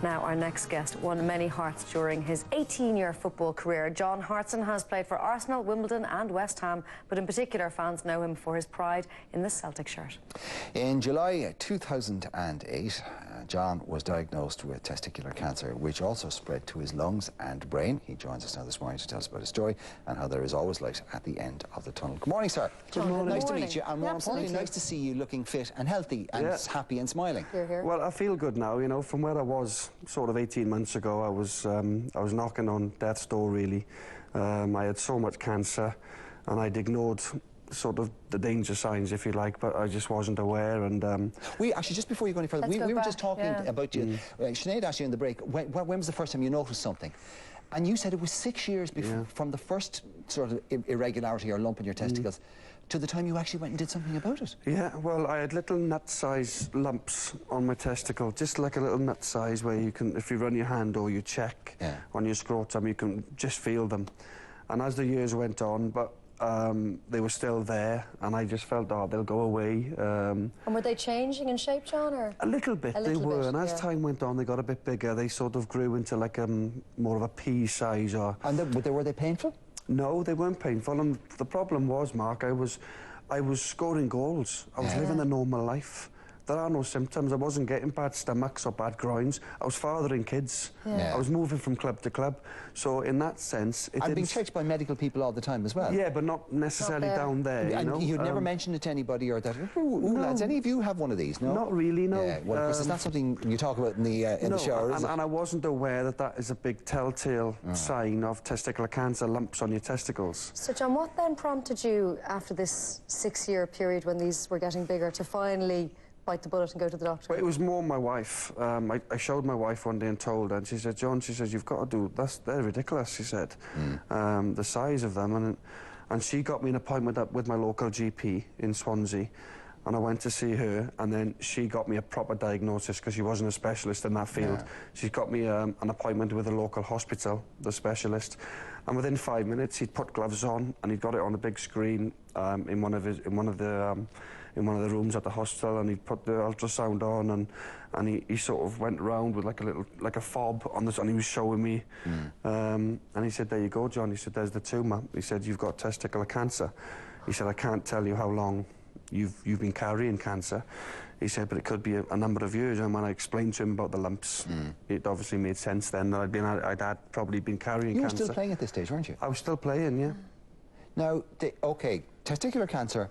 Now, our next guest won many hearts during his 18-year football career. John Hartson has played for Arsenal, Wimbledon and West Ham, but in particular fans know him for his pride in the Celtic shirt. In July 2008, John was diagnosed with testicular cancer, which also spread to his lungs and brain. He joins us now this morning to tell us about his story and how there is always light at the end of the tunnel. Good morning, sir. Good morning. Nice to meet you, and more importantly, nice to see you looking fit and healthy and happy and smiling. Here. Well, I feel good now, you know, from where I was sort of 18 months ago. I was knocking on death's door, really. I had so much cancer, and I'd ignored sort of the danger signs, if you like, but I just wasn't aware. And we actually, just before you go any further, we were just talking about you. Sinead asked you in the break, when was the first time you noticed something? And you said it was 6 years before, from the first sort of irregularity or lump in your testicles to the time you actually went and did something about it. Yeah, well, I had little nut-sized lumps on my testicle, just like a little nut size, where you can, if you run your hand or you check on your scrotum, you can just feel them. And as the years went on, but they were still there, and I just felt, oh, they'll go away. And were they changing in shape, John, or? A little bit, they were, and as time went on, they got a bit bigger. They sort of grew into like more of a pea size. And were they painful? No, they weren't painful, and the problem was, Mark, I was scoring goals. I was living a normal life. There are no symptoms. I wasn't getting bad stomachs or bad groins. I was fathering kids. I was moving from club to club. So in that sense, I'm being checked by medical people all the time as well. Yeah, but not necessarily down there. And you know? You'd never mention it to anybody, or that? Ooh, lads, any of you have one of these? No, not really. No. Yeah, well, of course, it's not something you talk about in the shower. And I wasn't aware that that is a big telltale sign of testicular cancer, lumps on your testicles. So, John, what then prompted you after this 6-year period when these were getting bigger to finally bite the bullet and go to the doctor? Well, it was more my wife. I showed my wife one day and told her, and she said, John, she says, you've got to do, they're ridiculous, she said, the size of them. And she got me an appointment up with my local GP in Swansea, and I went to see her, and then she got me a proper diagnosis because she wasn't a specialist in that field. She got me an appointment with a local hospital, the specialist, and within 5 minutes he'd put gloves on and he'd got it on a big screen in one of the rooms at the hospital, and he put the ultrasound on, and he sort of went around with like a fob on this, and he was showing me, and he said, there you go, John. He said, there's the tumour. He said, you've got testicular cancer. He said, I can't tell you how long you've been carrying cancer. He said, but it could be a number of years. And when I explained to him about the lumps, it obviously made sense then that I'd probably been carrying cancer. You were still playing at this stage, weren't you? I was still playing, yeah. Now, testicular cancer,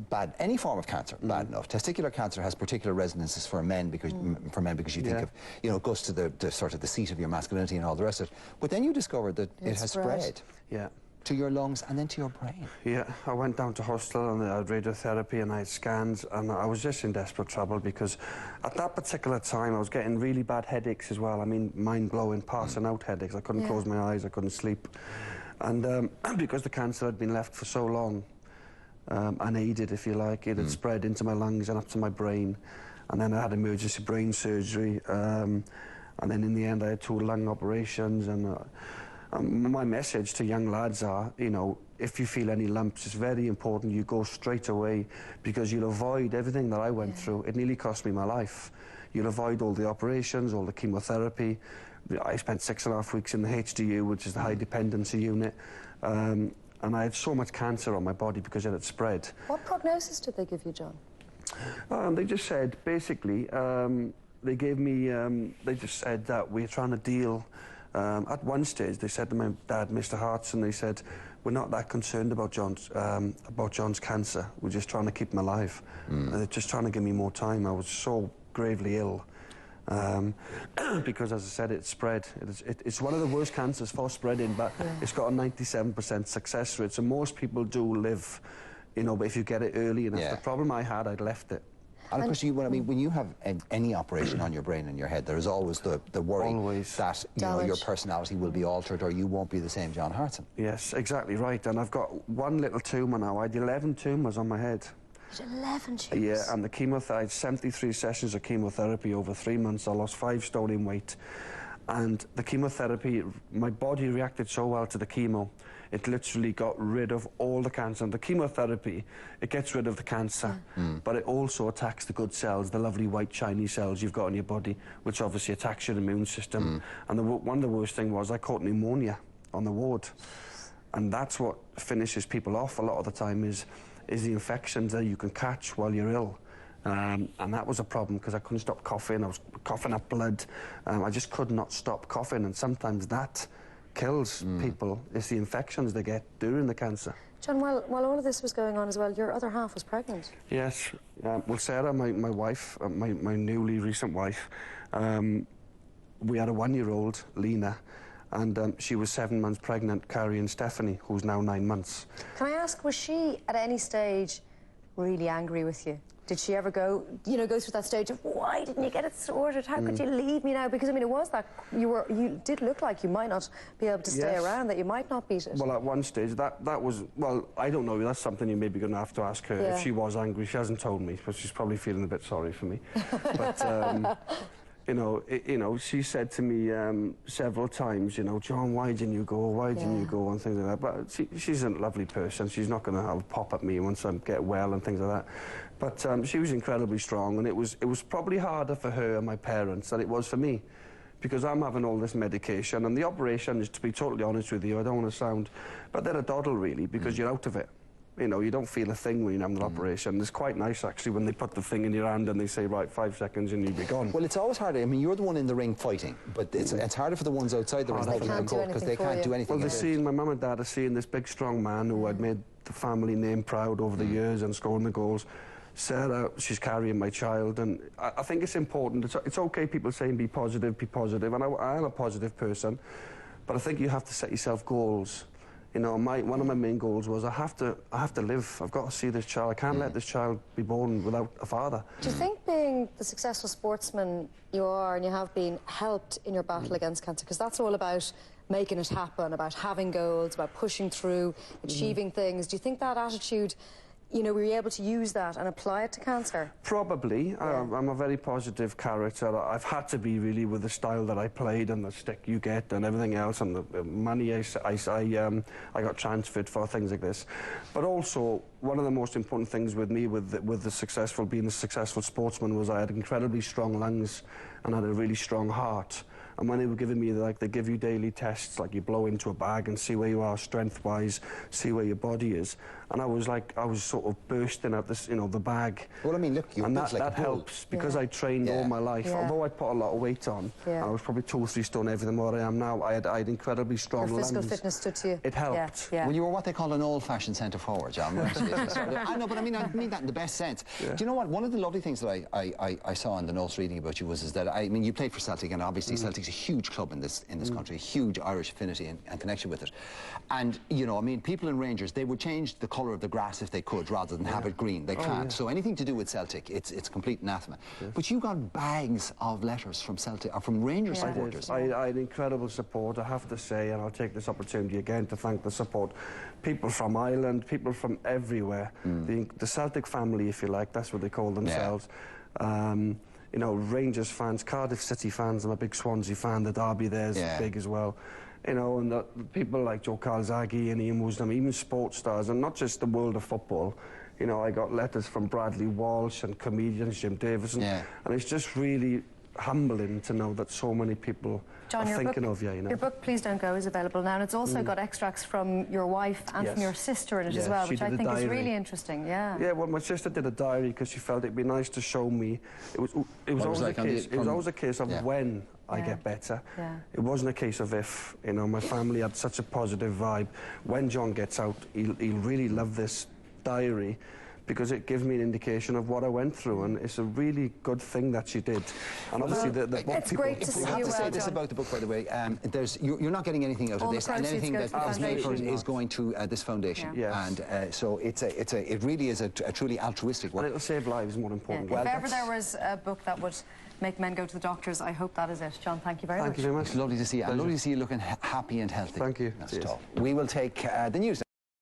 bad. Any form of cancer, bad enough. Testicular cancer has particular resonances for men because you think of, you know, it goes to the sort of the seat of your masculinity and all the rest of it. But then you discovered that it has spread. To your lungs and then to your brain. Yeah, I went down to hospital and I had radiotherapy and I had scans, and I was just in desperate trouble because at that particular time I was getting really bad headaches as well. I mean, mind-blowing, passing out headaches. I couldn't close my eyes, I couldn't sleep. And because the cancer had been left for so long, unaided, if you like, it had spread into my lungs and up to my brain. And then I had emergency brain surgery. And then in the end I had 2 lung operations. And my message to young lads are, you know, if you feel any lumps, it's very important you go straight away, because you'll avoid everything that I went through. It nearly cost me my life. You'll avoid all the operations, all the chemotherapy. I spent 6.5 weeks in the HDU, which is the high dependency unit. And I had so much cancer on my body because it had spread. What prognosis did they give you, John? They just said, basically, they gave me, they just said that we're trying to deal. At one stage, they said to my dad, Mr. Hartson, they said, we're not that concerned about John's cancer. We're just trying to keep him alive. They're just trying to give me more time. I was so gravely ill. Because, as I said, it spread. It's one of the worst cancers for spreading, but it's got a 97% success rate. So most people do live, you know, but if you get it early enough. The problem I had, I'd left it. And of course, when you have any operation on your brain and your head, there is always the worry that your personality will be altered or you won't be the same John Hartson. Yes, exactly right. And I've got one little tumour now. I had 11 tumours on my head. 11 tumours? Yeah, and the chemotherapy, I had 73 sessions of chemotherapy over 3 months. I lost 5 stone in weight. And the chemotherapy, my body reacted so well to the chemo. it literally got rid of all the cancer. And the chemotherapy, it gets rid of the cancer, but it also attacks the good cells, the lovely white shiny cells you've got in your body, which obviously attacks your immune system. And one of the worst things was I caught pneumonia on the ward. And that's what finishes people off a lot of the time is the infections that you can catch while you're ill. And that was a problem because I couldn't stop coughing. I was coughing up blood. I just could not stop coughing, and sometimes that kills people. It's the infections they get during the cancer. John, while all of this was going on as well, your other half was pregnant. Yes. Well, Sarah, my wife, my newly recent wife, we had a 1-year-old, Lena, and she was 7 months pregnant, carrying Stephanie, who's now 9 months. Can I ask, was she at any stage really angry with you? Did she ever go through that stage of, why didn't you get it sorted? How could you leave me now? Because, I mean, it was that, you did look like you might not be able to stay around, that you might not beat it. Well, at one stage, that was, well, I don't know, that's something you're maybe going to have to ask her. If she was angry, she hasn't told me, but she's probably feeling a bit sorry for me. But, she said to me several times, John, why didn't you go? Why didn't you go? And things like that. But she's a lovely person. She's not going to have a pop at me once I get well and things like that. But she was incredibly strong, and it was probably harder for her and my parents than it was for me, because I'm having all this medication, and the operation is, to be totally honest with you, I don't want to sound, but they're a doddle really, because you're out of it. You don't feel a thing when you're having an operation. It's quite nice, actually, when they put the thing in your hand and they say, right, 5 seconds and you'll be gone. Well, it's always harder. I mean, you're the one in the ring fighting, but it's harder for the ones outside the ring because they can't do anything. Well, my mum and dad are seeing this big, strong man who had made the family name proud over the years and scoring the goals. Sarah, she's carrying my child, and I think it's important. It's okay people saying be positive, and I am a positive person, but I think you have to set yourself goals. One of my main goals was I have to live. I've got to see this child. I can't let this child be born without a father. Do you think being the successful sportsman you are and you have been helped in your battle against cancer? Because that's all about making it happen, about having goals, about pushing through, achieving things. Do you think that attitude, were you able to use that and apply it to cancer? Probably. I'm a very positive character. I've had to be, really, with the style that I played and the stick you get and everything else, and the money I got transferred for things like this. But also, one of the most important things with me, being a successful sportsman, was I had incredibly strong lungs and had a really strong heart. And when they were giving me, they give you daily tests, like you blow into a bag and see where you are strength-wise, see where your body is. And I was sort of bursting out this, the bag. Well, I mean, look, you're built like a bull. That helps, because I trained all my life. Although I put a lot of weight on, and I was probably 2 or 3 stone heavier than what I am now, I had incredibly strong lungs. Your physical fitness stood to you. It helped. Yeah. Well, you were what they call an old-fashioned centre-forward, John. I know, but I mean that in the best sense. Do you know what? One of the lovely things that I saw in the notes reading about you was that, I mean, you played for Celtic, and obviously Celtic's a huge club in this country, a huge Irish affinity and connection with it. And, I mean, people in Rangers, they would change the colour of the grass if they could, rather than have it green. They can't. So anything to do with Celtic, it's complete anathema. But you got bags of letters from Celtic, or from Rangers supporters. I had incredible support, I have to say, and I'll take this opportunity again to thank the support. People from Ireland, people from everywhere. The Celtic family, if you like, that's what they call themselves. Rangers fans, Cardiff City fans. I'm a big Swansea fan. The derby there's big as well. And the people like Joe Calzaghe and Ian Woosnam, even sports stars, and not just the world of football. I got letters from Bradley Walsh and comedians, Jim Davison, and it's just really humbling to know that so many people John, are thinking of you. Your book, Please Don't Go, is available now, and it's also got extracts from your wife and from your sister in it as well, which I think is really interesting. Yeah, well, my sister did a diary because she felt it'd be nice to show me. It was always a case of when I get better. It wasn't a case of if. My family had such a positive vibe. When John gets out, he'll really love this diary, because it gives me an indication of what I went through, and it's a really good thing that she did. And obviously the book... It's great to see you. I have to say this about the book, by the way. You're not getting anything out of this, and anything that's made for it is going to this foundation. And so it really is a truly altruistic work. And it'll save lives, more important. If ever there was a book that would make men go to the doctors, I hope that is it. John, thank you very much. Thank you very much. It's lovely to see you. And lovely to see you looking happy and healthy. Thank you. That's all. We will take the news now.